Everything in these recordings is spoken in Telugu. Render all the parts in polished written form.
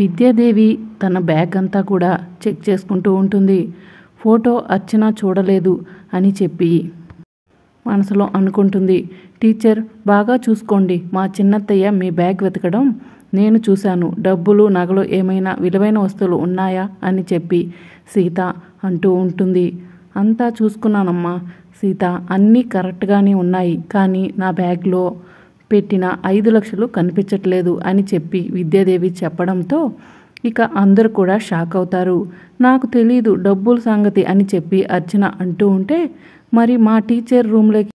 విద్యాదేవి తన బ్యాగ్ అంతా కూడా చెక్ చేసుకుంటూ ఉంటుంది. ఫోటో అర్చన చూడలేదు అని చెప్పి మనసులో అనుకుంటుంది. టీచర్ బాగా చూసుకోండి, మా చిన్నత్తయ్య మీ బ్యాగ్ వెతకడం నేను చూశాను. డబ్బులు నగలు ఏమైనా విలువైన వస్తువులు ఉన్నాయా అని చెప్పి సీత అంటూ ఉంటుంది. అంతా చూసుకున్నానమ్మా సీత, అన్నీ కరెక్ట్గానే ఉన్నాయి, కానీ నా బ్యాగ్లో పెట్టిన 5 లక్షలు కనిపించట్లేదు అని చెప్పి విద్యాదేవి చెప్పడంతో ఇక అందరూ కూడా షాక్ అవుతారు. నాకు తెలీదు డబ్బుల సంగతి అని చెప్పి అర్చన అంటూ ఉంటే, మరి మా టీచర్ రూమ్లోకి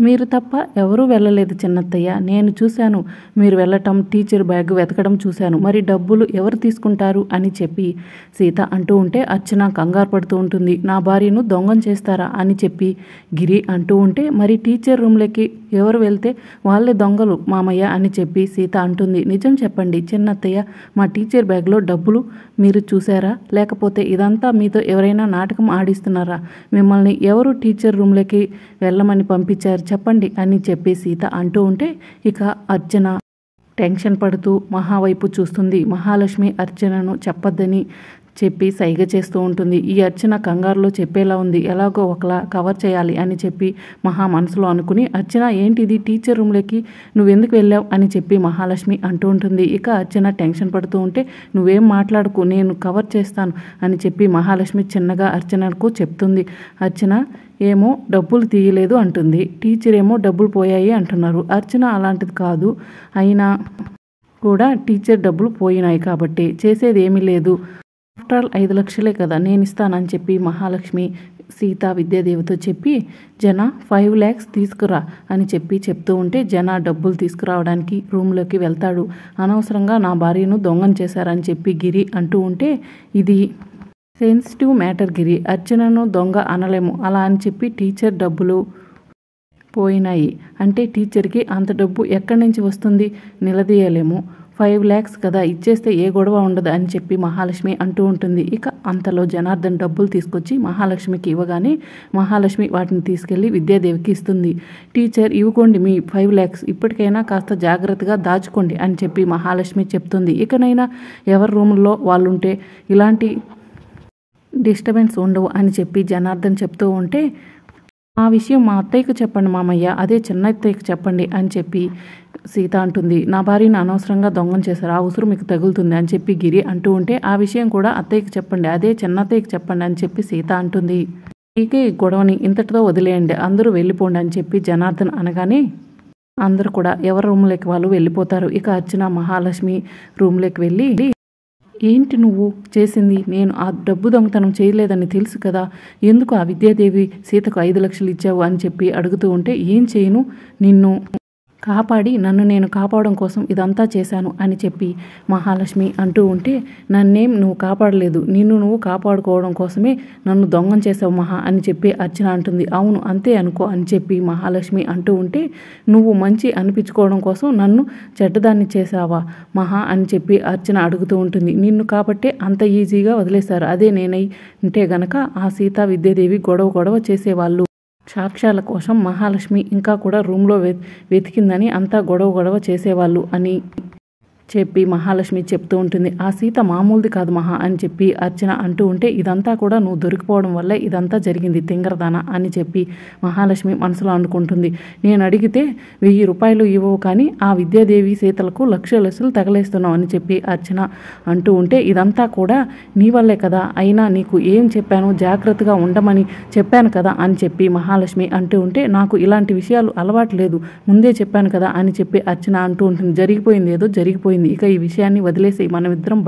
మీరు తప్ప ఎవరూ వెళ్ళలేదు చిన్నత్తయ్య, నేను చూశాను. మీరు వెళ్ళటం, టీచర్ బ్యాగ్ వెతకడం చూశాను. మరి డబ్బులు ఎవరు తీసుకుంటారు అని చెప్పి సీత అంటూ ఉంటే అర్చన కంగారు పడుతూ ఉంటుంది. నా భార్యను దొంగం చేస్తారా అని చెప్పి గిరి అంటూ ఉంటే, మరి టీచర్ రూమ్లోకి ఎవరు వెళ్తే వాళ్ళే దొంగలు మామయ్య అని చెప్పి సీత అంటుంది. నిజం చెప్పండి చిన్నత్తయ్య, మా టీచర్ బ్యాగ్లో డబ్బులు మీరు చూసారా, లేకపోతే ఇదంతా మీతో ఎవరైనా నాటకం ఆడిస్తున్నారా? మిమ్మల్ని ఎవరు టీచర్ రూమ్లోకి వెళ్ళమని పంపించారు చెప్పండి అని చెప్పి సీత అంటూ ఉంటే ఇక అర్చన టెన్షన్ పడుతూ మహా వైపు చూస్తుంది. మహాలక్ష్మి అర్చనను చెప్పొద్దని చెప్పి సైగ చేస్తూ ఉంటుంది. ఈ అర్చన కంగారులో చెప్పేలా ఉంది, ఎలాగో ఒకలా కవర్ చేయాలి అని చెప్పి మహా మనసులో అనుకుని, అర్చన ఏంటిది టీచర్ రూమ్లోకి నువ్వెందుకు వెళ్ళావు అని చెప్పి మహాలక్ష్మి అంటూ ఉంటుంది. ఇక అర్చన టెన్షన్ పడుతూ ఉంటే, నువ్వేం మాట్లాడుకు, నేను కవర్ చేస్తాను అని చెప్పి మహాలక్ష్మి చిన్నగా అర్చనకు చెప్తుంది. అర్చన ఏమో డబ్బులు తీయలేదు అంటుంది, టీచర్ ఏమో డబ్బులు పోయాయి అంటున్నారు. అర్చన అలాంటిది కాదు, అయినా కూడా టీచర్ డబ్బులు పోయినాయి కాబట్టి చేసేది ఏమీ లేదు. ఆఫ్టర్ ఆల్ 5 లక్షలే కదా, నేను ఇస్తానని చెప్పి మహాలక్ష్మి సీత విద్యాదేవితో చెప్పి, జన 5 lakhs తీసుకురా అని చెప్పి చెప్తూ ఉంటే జన డబ్బులు తీసుకురావడానికి రూమ్లోకి వెళ్తాడు. అనవసరంగా నా భార్యను దొంగం చేశారని చెప్పి గిరి అంటూ ఉంటే, ఇది సెన్సిటివ్ మ్యాటర్ గిరి, అర్చనను దొంగ అనలేము. అలా అని చెప్పి టీచర్ డబ్బులు పోయినాయి అంటే టీచర్కి అంత డబ్బు ఎక్కడి నుంచి వస్తుంది, నిలదీయలేము. 5 lakhs కదా, ఇచ్చేస్తే ఏ గొడవ ఉండదు అని చెప్పి మహాలక్ష్మి అంటూ ఉంటుంది. ఇక అంతలో జనార్దన్ డబ్బులు తీసుకొచ్చి మహాలక్ష్మికి ఇవ్వగానే మహాలక్ష్మి వాటిని తీసుకెళ్ళి విద్యాదేవికి ఇస్తుంది. టీచర్ ఇవ్వకోండి మీ 5 lakhs, ఇప్పటికైనా కాస్త జాగ్రత్తగా దాచుకోండి అని చెప్పి మహాలక్ష్మి చెప్తుంది. ఇకనైనా ఎవరి రూముల్లో వాళ్ళుంటే ఇలాంటి డిస్టర్బెన్స్ ఉండవు అని చెప్పి జనార్దన్ చెప్తూ ఉంటే, ఆ విషయం మా అత్తయ్యకు చెప్పండి మామయ్య, అదే చిన్న అత్తయ్యకు చెప్పండి అని చెప్పి సీత అంటుంది. నా భార్యను అనవసరంగా దొంగం చేశారు, ఆ ఉసురు మీకు తగులుతుంది అని చెప్పి గిరి అంటూ ఉంటే, ఆ విషయం కూడా అత్తయ్యకి చెప్పండి, అదే చిన్న అత్తయ్యకి చెప్పండి అని చెప్పి సీత అంటుంది. మీకే ఈ గొడవని ఇంతటితో వదిలేయండి, అందరూ వెళ్ళిపోండి అని చెప్పి జనార్దన్ అనగానే అందరూ కూడా ఎవరి రూమ్లోకి వాళ్ళు వెళ్ళిపోతారు. ఇక అర్చన మహాలక్ష్మి రూమ్లోకి వెళ్ళి, ఏంటి నువ్వు చేసింది, నేను ఆ డబ్బు దొంగతనం చేయలేదని తెలుసు కదా, ఎందుకు ఆ విద్యాదేవి సీతకు 5 లక్షలు ఇచ్చావు అని చెప్పి అడుగుతూ ఉంటే, ఏం చేయను, నిన్ను కాపాడి నన్ను నేను కాపాడడం కోసం ఇదంతా చేశాను అని చెప్పి మహాలక్ష్మి అంటూ ఉంటే, నన్నేం నువ్వు కాపాడలేదు, నిన్ను నువ్వు కాపాడుకోవడం కోసమే నన్ను దొంగం చేసావు మహా అని చెప్పి అర్చన అంటుంది. అవును అంతే అనుకో అని చెప్పి మహాలక్ష్మి అంటూ ఉంటే, నువ్వు మంచి అనిపించుకోవడం కోసం నన్ను చెడ్డదాన్ని చేసావా మహా అని చెప్పి అర్చన అడుగుతూ ఉంటుంది. నిన్ను కాబట్టే అంత ఈజీగా వదిలేశారు, అదే నేనై ఉంటే గనక ఆ సీత విద్యాదేవి గొడవ చేసేవాళ్ళు. సాక్ష్యాల కోసం మహాలక్ష్మి ఇంకా కూడా రూమ్లో వెతికిందని అంతా గొడవ చేసేవాళ్ళు అని చెప్పి మహాలక్ష్మి చెప్తూ ఉంటుంది. ఆ సీత మామూలుది కాదు మహా అని చెప్పి అర్చన అంటూ ఉంటే, ఇదంతా కూడా నువ్వు దొరికిపోవడం వల్లే ఇదంతా జరిగింది తింగరదాన అని చెప్పి మహాలక్ష్మి మనసులో అనుకుంటుంది. నేను అడిగితే 1000 రూపాయలు ఇవ్వవు, కానీ ఆ విద్యాదేవి సీతలకు లక్షలు తగలేస్తున్నావు అని చెప్పి అర్చన అంటూ ఉంటే, ఇదంతా కూడా నీ వల్లే కదా, అయినా నీకు ఏం చెప్పాను, జాగ్రత్తగా ఉండమని చెప్పాను కదా అని చెప్పి మహాలక్ష్మి అంటూ ఉంటే, నాకు ఇలాంటి విషయాలు అలవాటు లేదు, ముందే చెప్పాను కదా అని చెప్పి అర్చన అంటూ ఉంటుంది. జరిగిపోయింది ఏదో జరిగిపోయింది, ఇక ఈ విషయాన్ని వదిలేసి మనమిద్దరం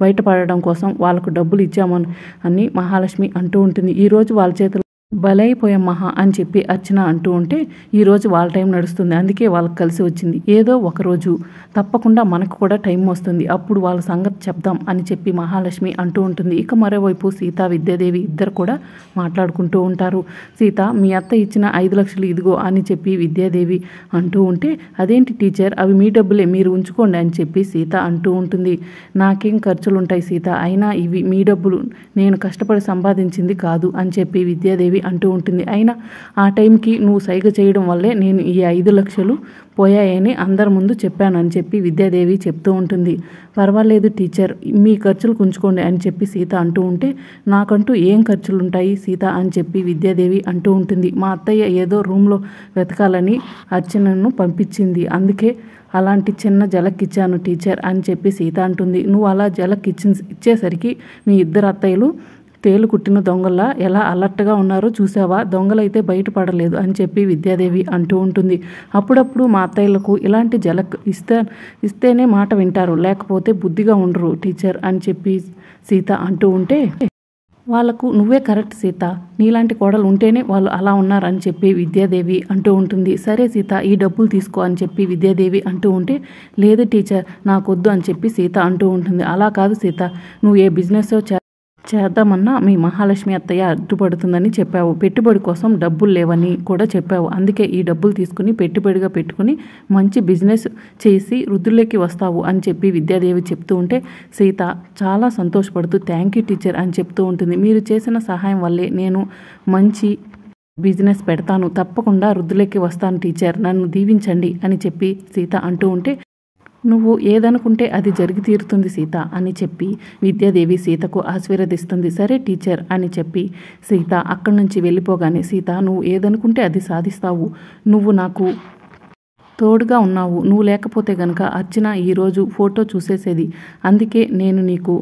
బయటపడడం కోసం వాళ్ళకు డబ్బులు ఇచ్చామని అని మహాలక్ష్మి అంటూ ఉంటుంది. ఈరోజు వాళ్ళ చేతులు బలైపోయాం మహా అని చెప్పి అర్చన అంటూ ఉంటే, ఈరోజు వాళ్ళ టైం నడుస్తుంది, అందుకే వాళ్ళకి కలిసి వచ్చింది, ఏదో ఒకరోజు తప్పకుండా మనకు కూడా టైం వస్తుంది, అప్పుడు వాళ్ళ సంగతి చెప్దాం అని చెప్పి మహాలక్ష్మి అంటూ ఉంటుంది. ఇక మరోవైపు సీత విద్యాదేవి ఇద్దరు కూడా మాట్లాడుకుంటూ ఉంటారు. సీత మీ అత్త ఇచ్చిన 5 లక్షలు ఇదిగో అని చెప్పి విద్యాదేవి అంటూ ఉంటే, అదేంటి టీచర్, అవి మీ డబ్బులే మీరు ఉంచుకోండి అని చెప్పి సీత అంటూ ఉంటుంది. నాకేం ఖర్చులు ఉంటాయి సీత, అయినా ఇవి మీ డబ్బులు, నేను కష్టపడి సంపాదించింది కాదు అని చెప్పి విద్యాదేవి అంటూ ఉంటుంది. అయినా ఆ టైంకి నువ్వు సైగ చేయడం వల్లే నేను ఈ 5 లక్షలు పోయాయని అందరి ముందు చెప్పాను అని చెప్పి విద్యాదేవి చెప్తూ ఉంటుంది. పర్వాలేదు టీచర్, మీ ఖర్చులు ఉంచుకోండి అని చెప్పి సీత అంటూ ఉంటే, నాకంటూ ఏం ఖర్చులుంటాయి సీత అని చెప్పి విద్యాదేవి అంటూ ఉంటుంది. మా అత్తయ్య ఏదో రూమ్లో వెతకాలని అర్చనను పంపించింది, అందుకే అలాంటి చిన్న జలక్ ఇచ్చాను టీచర్ అని చెప్పి సీత అంటుంది. నువ్వు అలా జలక్ ఇచ్చేసరికి మీ ఇద్దరు అత్తయ్యలు తేలు కుట్టిన దొంగల్లా ఎలా అలర్ట్గా ఉన్నారో చూసావా, దొంగలైతే బయటపడలేదు అని చెప్పి విద్యాదేవి అంటూ ఉంటుంది. అప్పుడప్పుడు మా అత్తయ్యలకు ఇలాంటి జలక్ ఇస్తేనే మాట వింటారు, లేకపోతే బుద్ధిగా ఉండరు టీచర్ అని చెప్పి సీత అంటూ ఉంటే, వాళ్ళకు నువ్వే కరెక్ట్ సీత, నీలాంటి కోడలు ఉంటేనే వాళ్ళు అలా ఉన్నారని చెప్పి విద్యాదేవి అంటూ ఉంటుంది. సరే సీత, ఈ డబ్బులు తీసుకో అని చెప్పి విద్యాదేవి అంటూ ఉంటే, లేదు టీచర్ నాకొద్దు అని చెప్పి సీత అంటూ ఉంటుంది. అలా కాదు సీత, నువ్వు ఏ బిజినెస్ చేద్దామన్నా మీ మహాలక్ష్మి అత్తయ్య అడ్డుపడుతుందని చెప్పావు, పెట్టుబడి కోసం డబ్బులు లేవని కూడా చెప్పావు, అందుకే ఈ డబ్బులు తీసుకుని పెట్టుబడిగా పెట్టుకుని మంచి బిజినెస్ చేసి వృద్ధుల్లోకి వస్తావు అని చెప్పి విద్యాదేవి చెప్తూ ఉంటే, సీత చాలా సంతోషపడుతూ థ్యాంక్ యూ టీచర్ అని చెప్తూ ఉంటుంది. మీరు చేసిన సహాయం వల్లే నేను మంచి బిజినెస్ పెడతాను, తప్పకుండా వృద్ధులకి వస్తాను టీచర్, నన్ను దీవించండి అని చెప్పి సీత అంటూ ఉంటే, నువ్వు ఏదనుకుంటే అది జరిగి తీరుతుంది సీత అని చెప్పి విద్యాదేవి సీతకు ఆశీర్వదిస్తుంది. సరే టీచర్ అని చెప్పి సీత అక్కడి నుంచి వెళ్ళిపోగానే, సీత నువ్వు ఏదనుకుంటే అది సాధిస్తావు, నువ్వు నాకు తోడుగా ఉన్నావు, నువ్వు లేకపోతే గనక అర్చన ఈరోజు ఫోటో చూసేసేది, అందుకే నేను నీకు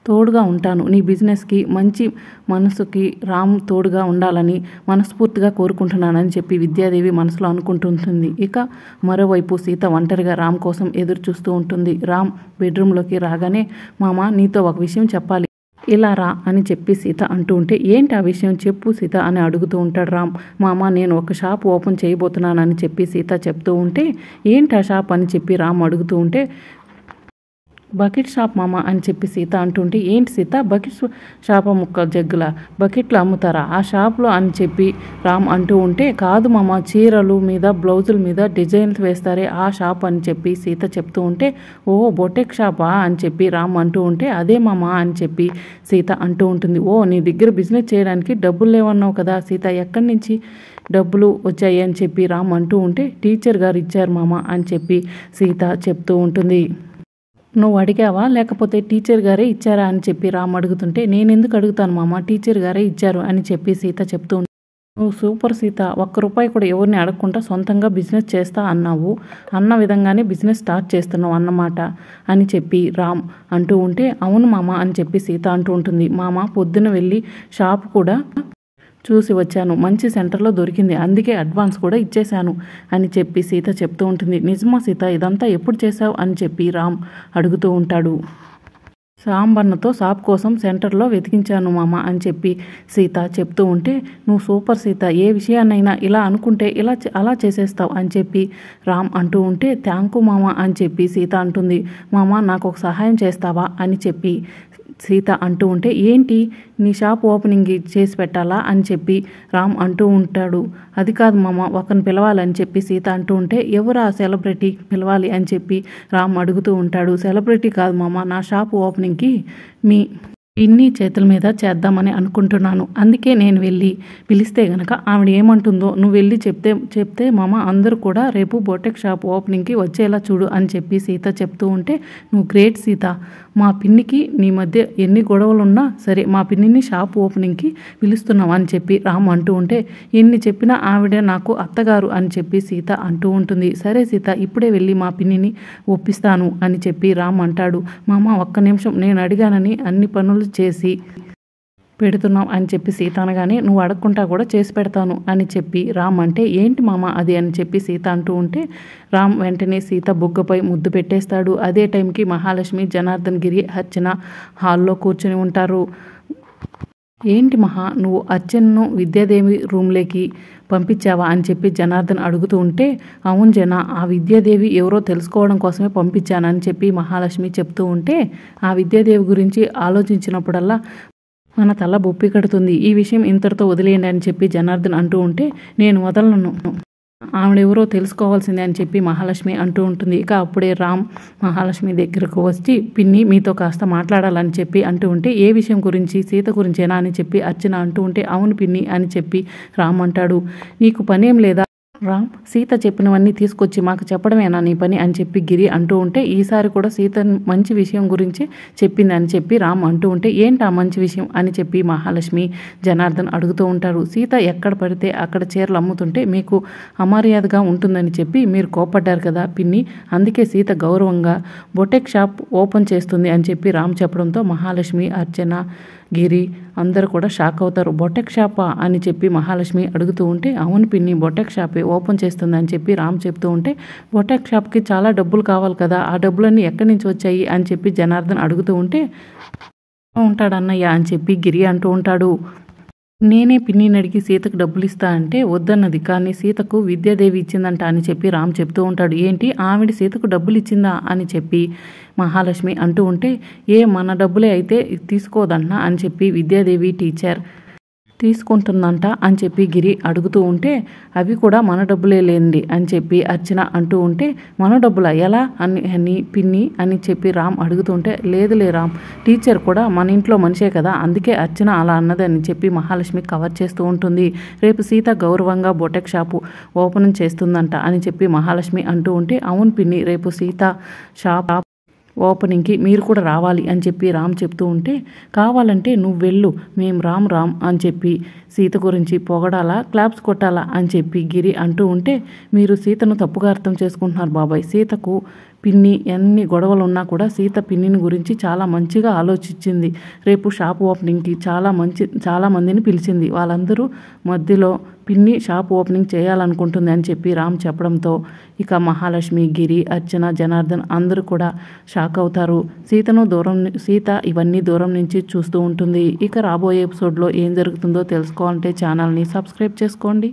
తోడుగా ఉంటాను, నీ బిజినెస్కి మంచి మనసుకి రామ్ తోడుగా ఉండాలని మనస్ఫూర్తిగా కోరుకుంటున్నానని చెప్పి విద్యాదేవి మనసులో అనుకుంటుంటుంది. ఇక మరోవైపు సీత ఒంటరిగా రామ్ కోసం ఎదురు చూస్తూ ఉంటుంది. రామ్ బెడ్రూమ్లోకి రాగానే, మామ నీతో ఒక విషయం చెప్పాలి, ఇలా రా అని చెప్పి సీత అంటూ ఉంటే, ఏంటి ఆ విషయం చెప్పు సీత అని అడుగుతూ ఉంటాడు రామ్. మామ నేను ఒక షాప్ ఓపెన్ చేయబోతున్నానని చెప్పి సీత చెప్తూ ఉంటే, ఏంటి ఆ షాప్ అని చెప్పి రామ్ అడుగుతూ ఉంటే, బకెట్ షాప్ మామ అని చెప్పి సీత అంటుంటే, ఏంటి సీత బకెట్ షాప్ ముక్క జగ్గుల బకెట్లు అమ్ముతారా ఆ షాప్లో అని చెప్పి రామ్ అంటూ ఉంటే, కాదు మామ చీరలు మీద బ్లౌజుల మీద డిజైన్స్ వేస్తారే ఆ షాప్ అని చెప్పి సీత చెప్తూ ఉంటే, ఓ బొటెక్ షాపా అని చెప్పి రామ్ అంటూ ఉంటే, అదే మామ అని చెప్పి సీత అంటూ ఉంటుంది. ఓ నీ దగ్గర బిజినెస్ చేయడానికి డబ్బులు లేవన్నావు కదా సీత, ఎక్కడి నుంచి డబ్బులు వచ్చాయి అని చెప్పి రామ్ అంటూ ఉంటే, టీచర్ గారు ఇచ్చారు మామ అని చెప్పి సీత చెప్తూ ఉంటుంది. నువ్వు అడిగావా లేకపోతే టీచర్ గారే ఇచ్చారా అని చెప్పి రామ్ అడుగుతుంటే, నేను ఎందుకు అడుగుతాను మామ, టీచర్ గారే ఇచ్చారు అని చెప్పి సీత చెప్తూ ఉంటుంది. నువ్వు సూపర్ సీత, ₹1 కూడా ఎవరిని అడగకుండా సొంతంగా బిజినెస్ చేస్తా అన్నావు, అన్న విధంగానే బిజినెస్ స్టార్ట్ చేస్తున్నావు అన్నమాట అని చెప్పి రామ్ అంటూ ఉంటే, అవును మామ అని చెప్పి సీత అంటూ ఉంటుంది. మామ పొద్దున వెళ్ళి షాప్ కూడా చూసి వచ్చాను, మంచి సెంటర్లో దొరికింది, అందుకే అడ్వాన్స్ కూడా ఇచ్చేశాను అని చెప్పి సీత చెప్తూ ఉంటుంది. నిజమా సీత, ఇదంతా ఎప్పుడు చేశావు అని చెప్పి రామ్ అడుగుతూ ఉంటాడు. సాంబన్నతో షాప్ కోసం సెంటర్లో వెతికించాను మామ అని చెప్పి సీత చెప్తూ ఉంటే, నువ్వు సూపర్ సీత, ఏ విషయాన్నైనా ఇలా అనుకుంటే అలా చేసేస్తావు అని చెప్పి రామ్ అంటూ ఉంటే, థ్యాంక్ యూ మామ అని చెప్పి సీత అంటుంది. మామ నాకు ఒక సహాయం చేస్తావా అని చెప్పి సీత అంటూ ఉంటే, ఏంటి నీ షాప్ ఓపెనింగ్ చేసి పెట్టాలా అని చెప్పి రామ్ అంటూ ఉంటాడు. అది కాదు మామ, ఒకరిని పిలవాలని చెప్పి సీత అంటూ ఉంటే, ఎవరు ఆ సెలబ్రిటీ పిలవాలి అని చెప్పి రామ్ అడుగుతూ ఉంటాడు. సెలబ్రిటీ కాదు మామ, నా షాప్ ఓపెనింగ్కి మీ పిన్ని చేతుల మీద చేద్దామని అనుకుంటున్నాను, అందుకే నేను వెళ్ళి పిలిస్తే గనక ఆవిడ ఏమంటుందో నువ్వు వెళ్ళి చెప్తే మామ అందరూ కూడా రేపు బొటెక్ షాప్ ఓపెనింగ్కి వచ్చేలా చూడు అని చెప్పి సీత చెప్తూ ఉంటే, నువ్వు గ్రేట్ సీత, మా పిన్నికి నీ మధ్య ఎన్ని గొడవలున్నా సరే మా పిన్నిని షాప్ ఓపెనింగ్కి పిలుస్తున్నావు అని చెప్పి రామ్ అంటూ ఉంటే, ఎన్ని చెప్పినా ఆవిడ నాకు అత్తగారు అని చెప్పి సీత అంటూ ఉంటుంది. సరే సీత, ఇప్పుడే వెళ్ళి మా పిన్నిని ఒప్పిస్తాను అని చెప్పి రామ్ అంటాడు. మామ ఒక్క నిమిషం, నేను అడిగానని అన్ని పనులు చేసి పెడుతున్నావు అని చెప్పి సీత అనగానే, నువ్వు అడగకుండా కూడా చేసి పెడతాను అని చెప్పి రామ్ అంటే, ఏంటి మామ అది అని చెప్పి సీత అంటూ ఉంటే, రామ్ వెంటనే సీత బుగ్గపై ముద్దు పెట్టేస్తాడు. అదే టైంకి మహాలక్ష్మి, జనార్దన్ గిరి, అర్చన హాల్లో కూర్చుని ఉంటారు. ఏంటి మహా, నువ్వు అర్చనను విద్యాదేవి రూమ్లోకి పంపించావా అని చెప్పి జనార్దన్ అడుగుతూ ఉంటే, అవును జన, ఆ విద్యాదేవి ఎవరో తెలుసుకోవడం కోసమే పంపించానని చెప్పి మహాలక్ష్మి చెప్తూ ఉంటే, ఆ విద్యాదేవి గురించి ఆలోచించినప్పుడల్లా మన తల బొప్పి కడుతుంది, ఈ విషయం ఇంతటితో వదిలేయండి అని చెప్పి జనార్దన్ అంటూ ఉంటే, నేను వదలను, ఆవిడెవరో తెలుసుకోవాల్సిందే అని చెప్పి మహాలక్ష్మి అంటూ ఉంటుంది. ఇక అప్పుడే రామ్ మహాలక్ష్మి దగ్గరకు వచ్చి పిన్ని మీతో కాస్త మాట్లాడాలని చెప్పి అంటూ ఉంటే ఏ విషయం గురించి సీత గురించేనా అని చెప్పి అర్చన అంటూ ఉంటే అవును పిన్ని అని చెప్పి రామ్ అంటాడు. నీకు పనేం లేదా రామ్, సీత చెప్పినవన్నీ తీసుకొచ్చి మాకు చెప్పడమేనా నీ పని అని చెప్పి గిరి అంటూ ఉంటే ఈసారి కూడా సీత మంచి విషయం గురించి చెప్పింది అని చెప్పి రామ్ అంటూ ఉంటే ఏంటా మంచి విషయం అని చెప్పి మహాలక్ష్మి జనార్దన్ అడుగుతూ ఉంటారు. సీత ఎక్కడ పడితే అక్కడ చీరలు అమ్ముతుంటే మీకు అమర్యాదగా ఉంటుందని చెప్పి మీరు కోపడ్డారు కదా పిన్ని, అందుకే సీత గౌరవంగా బొటెక్ షాప్ ఓపెన్ చేస్తుంది అని చెప్పి రామ్ చెప్పడంతో మహాలక్ష్మి అర్చన గిరి అందరూ కూడా షాక్ అవుతారు. బొటెక్ షాపా అని చెప్పి మహాలక్ష్మి అడుగుతూ ఉంటే అవును పిన్ని బొటెక్ షాపే ఓపెన్ చేస్తుంది అని చెప్పి రామ్ చెప్తూ ఉంటే బొటెక్ షాప్కి చాలా డబ్బులు కావాలి కదా, ఆ డబ్బులన్నీ ఎక్కడి నుంచి వచ్చాయి అని చెప్పి జనార్దన్ అడుగుతూ ఉంటే ఉంటాడన్నయ్య అని చెప్పి గిరి అంటూ ఉంటాడు. నేనే పిన్నిని అడిగి సీతకు డబ్బులు ఇస్తా అంటే వద్దన్నది, కానీ సీతకు విద్యాదేవి ఇచ్చిందంట అని చెప్పి రామ్ చెప్తూ ఉంటాడు. ఏంటి ఆవిడ సీతకు డబ్బులు ఇచ్చిందా అని చెప్పి మహాలక్ష్మి అంటూ ఉంటే మన డబ్బులే అయితే తీసుకోదన్నా అని చెప్పి విద్యాదేవి టీచర్ తీసుకుంటుందంట అని చెప్పి గిరి అడుగుతూ ఉంటే అవి కూడా మన డబ్బులే లేండి అని చెప్పి అర్చన అంటూ ఉంటే మన డబ్బులా ఎలా అని పిన్ని అని చెప్పి రామ్ అడుగుతుంటే లేదులే రామ్, టీచర్ కూడా మన ఇంట్లో మనిషే కదా, అందుకే అర్చన అలా అన్నది అని చెప్పి మహాలక్ష్మి కవర్ చేస్తూ ఉంటుంది. రేపు సీత గౌరవంగా బొటెక్ షాపు ఓపెన్ చేస్తుందంట అని చెప్పి మహాలక్ష్మి అంటూ ఉంటే అవును పిన్ని రేపు సీత షాప్ ఓపెనింగ్కి మీరు కూడా రావాలి అని చెప్పి రామ్ చెప్తూ ఉంటే కావాలంటే నువ్వు వెళ్ళు, మేము రామ్ అని చెప్పి సీత గురించి పొగడాలా క్లాప్స్ కొట్టాలా అని చెప్పి గిరి అంటూ ఉంటే మీరు సీతను తప్పుగా అర్థం చేసుకుంటున్నారు బాబాయ్, సీతకు పిన్ని ఎన్ని గొడవలు ఉన్నా కూడా సీత పిన్నిని గురించి చాలా మంచిగా ఆలోచించింది. రేపు షాప్ ఓపెనింగ్కి చాలా మందిని పిలిచింది, వాళ్ళందరూ మధ్యలో పిన్ని షాప్ ఓపెనింగ్ చేయాలనుకుంటుంది అని చెప్పి రామ్ చెప్పడంతో ఇక మహాలక్ష్మి గిరి అర్చన జనార్దన్ అందరూ కూడా షాక్ అవుతారు. సీత ఇవన్నీ దూరం నుంచి చూస్తూ ఉంటుంది. ఇక రాబోయే ఎపిసోడ్లో ఏం జరుగుతుందో తెలుసుకోవాలంటే ఛానల్ని సబ్స్క్రైబ్ చేసుకోండి.